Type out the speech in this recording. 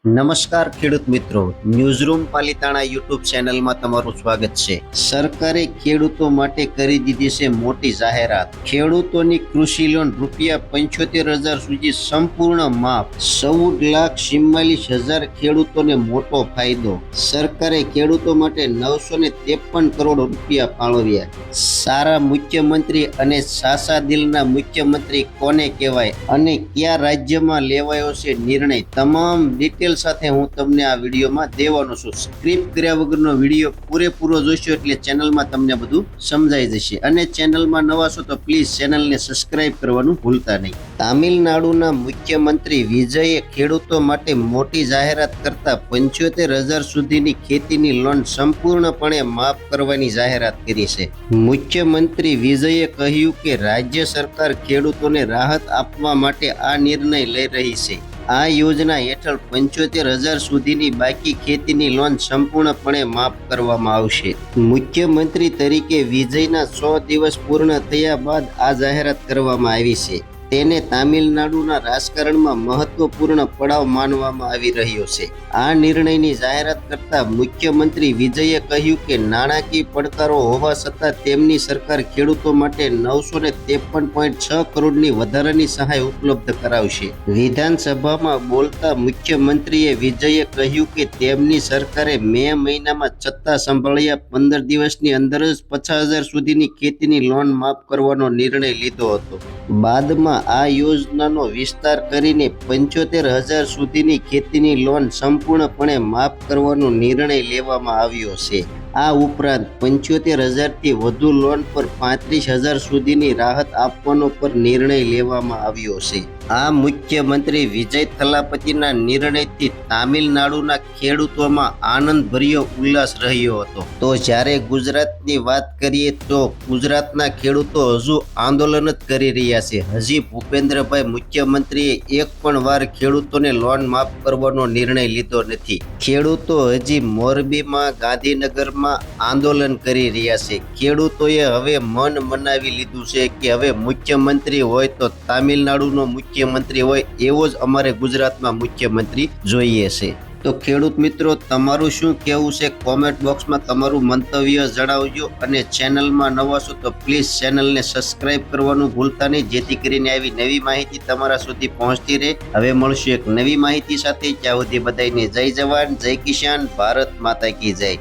નમસ્કાર ખેડૂત મિત્રો, ન્યૂઝરૂમ પાલિતાણા યુટ્યુબ ચેનલમાં તમારું સ્વાગત છે। સરકારે ખેડૂતો માટે કરી દીધી છે મોટી જાહેરાત। ખેડૂતોની કૃષિ લોન ₹75,000 સુધી સંપૂર્ણ માફ। 14,44,000 ખેડૂતોને મોટો ફાયદો। સરકારે ખેડૂતો માટે ₹953 કરોડ ફાળવ્યા। સારા મુખ્યમંત્રી અને સાસા દિલના મુખ્યમંત્રી કોને કહેવાય અને કયા રાજ્યમાં લેવાયો છે નિર્ણય, તમામ ડિટેલ સાથે હું તમને આ વિડીયોમાં દેવાનો છું। સ્ક્રિપ કર્યા વગરનો વિડીયો પૂરેપૂરો જોશો એટલે ચેનલમાં તમને બધું સમજાઈ જશે। અને ચેનલમાં નવા છો તો પ્લીઝ ચેનલને સબસ્ક્રાઇબ કરવાનું ભૂલતા નહીં। તામિલનાડુના મુખ્યમંત્રી વિજયે ખેડૂતો માટે મોટી જાહેરાત કરતા 75,000 સુધીની ખેતીની લોન સંપૂર્ણપણે માફ કરવાની જાહેરાત કરી છે। મુખ્યમંત્રી વિજયે કહ્યું કે રાજ્ય સરકાર ખેડૂતોને રાહત આપવા માટે આ નિર્ણય લઈ રહી છે। આ યોજના હેઠળ 75,000 સુધીની બાકી ખેતીની લોન સંપૂર્ણપણે માફ કરવામાં આવશે। મુખ્યમંત્રી તરીકે વિજયના 100 દિવસ પૂર્ણ થયા બાદ આ જાહેરાત કરવામાં આવી છે। તેને તામિલનાડુના રાજકારણમાં મહત્વપૂર્ણ પડાવ માનવામાં આવી રહ્યો છે। આ નિર્ણયની જાહેરાત કરતા મુખ્યમંત્રી વિજયે કહ્યું કે નાણાકીય પડકારો હોવા છતાં તેમની સરકાર ખેડૂતો માટે 953.6 કરોડની વધારાની સહાય ઉપલબ્ધ કરાવશે। વિધાનસભામાં બોલતા મુખ્યમંત્રીએ વિજયે કહ્યું કે તેમની સરકારે મે મહિનામાં સત્તા સંભાળ્યા 15 દિવસની અંદર જ 50,000 સુધીની ખેતીની લોન માફ કરવાનો નિર્ણય લીધો હતો। બાદમાં આ યોજનાનો વિસ્તાર કરીને 75,000 સુધીની ખેતીની લોન સંપૂર્ણપણે માફ કરવાનો નિર્ણય લેવામાં આવ્યો છે। આ ઉપરાંત 75,000 થી વધુ લોન પર 35,000 સુધીની રાહત આપવાનો પર નિર્ણય લેવામાં આવ્યો છે। આ મુખ્યમંત્રી વિજય થલાપતિના નિર્ણયથી તામિલનાડુના ખેડૂતોમાં આનંદભર્યો ઉલ્લાસ રહ્યો હતો। તો જ્યારે ગુજરાતની વાત કરીએ તો ગુજરાતના ખેડૂતો હજુ આંદોલન જ કરી રહ્યા છે। હજી ભૂપેન્દ્રભાઈ મુખ્યમંત્રીએ એક પણ વાર ખેડૂતોને લોન માફ કરવાનો નિર્ણય લીધો નથી। ખેડૂતો હજી મોરબીમાં, ગાંધીનગરમાં આંદોલન કરી રહ્યા છે। ખેડૂતોએ હવે મન મનાવી લીધું છે કે હવે મુખ્યમંત્રી હોય તો તામિલનાડુનો મુખ્યમંત્રી હોય એવો જ અમારે ગુજરાતમાં મુખ્યમંત્રી જોઈએ છે। તો ખેડૂત મિત્રો, તમારું શું કહેવું છે કોમેન્ટ બોક્સમાં તમારું મંતવ્ય જણાવજો। અને ચેનલમાં નવા છો તો પ્લીઝ ચેનલને સબસ્ક્રાઇબ કરવાનું ભૂલતા નહીં, જેથી કરીને આવી નવી માહિતી તમારા સુધી પહોંચતી રહે। હવે મળશું એક નવી માહિતી સાથે। ત્યાં સુધી બધાને જય જવાન, જય કિસાન, ભારત માતા કી જય।